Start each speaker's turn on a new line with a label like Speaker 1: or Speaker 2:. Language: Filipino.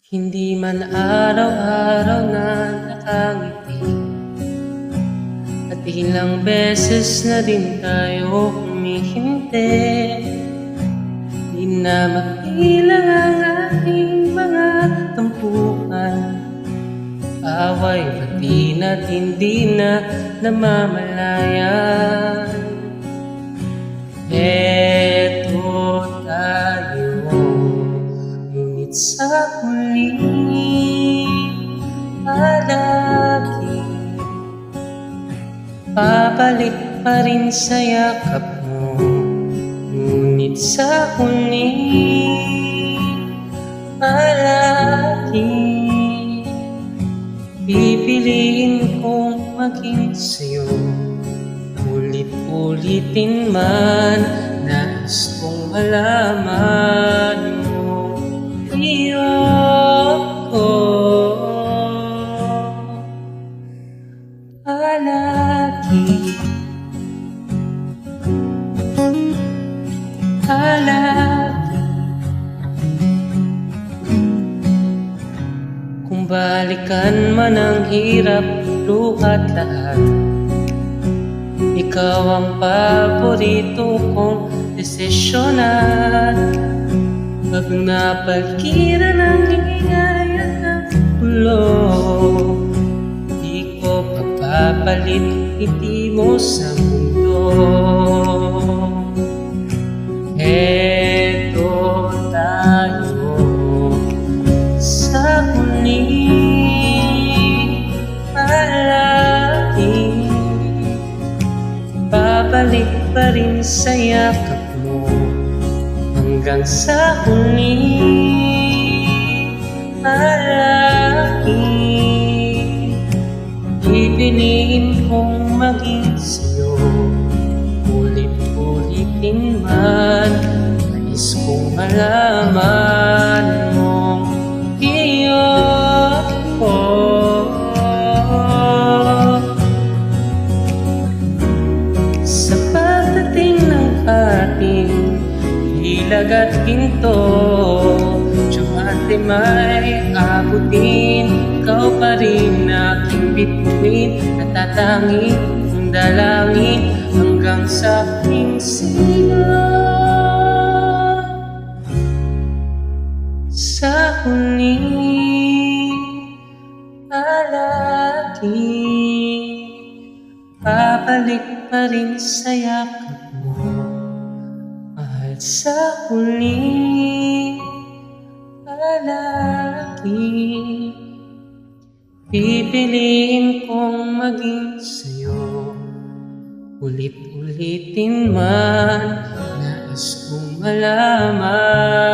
Speaker 1: Hindi man araw-araw na nakangiti, at ilang beses na din tayo humihindi. Di na mapilang ang ating mga tampuhan, away pati na't hindi na namamalayan. Eto tayo, ngunit sa huli palagi babalik pa rin sa yakap mo. Ngunit sa huli palagi pipiliin kong maging sa'yo. Ulit-ulitin man, nais kong malaman mo iyo ko palagi. Kung balikan man ang hirap, luhat lahat, ikaw ang paborito kong desisyonan. Pag napalgiran ang ingay at ang gulo, di ko papapalit ngiti mo sa mundo. Eto tayo sa huli palagi babalik pa rin sa yakap mo. Hanggang sa huli palagi pipiliin kong maging sa'yo. Ulit-ulitin man, nais kong malaman mong iyo ko. Sa pagdating ng ating hilag at ginto, tiyate may abutin, ikaw pa rin aking bituin. Natatangin kong dalangin hanggang sa aking siya. Sa huli palagi babalik pa rin sa yakap mo. Mahal, sa huli palagi pipiliin kong maging sa'yo. Ulit-ulitin man, nais kong malaman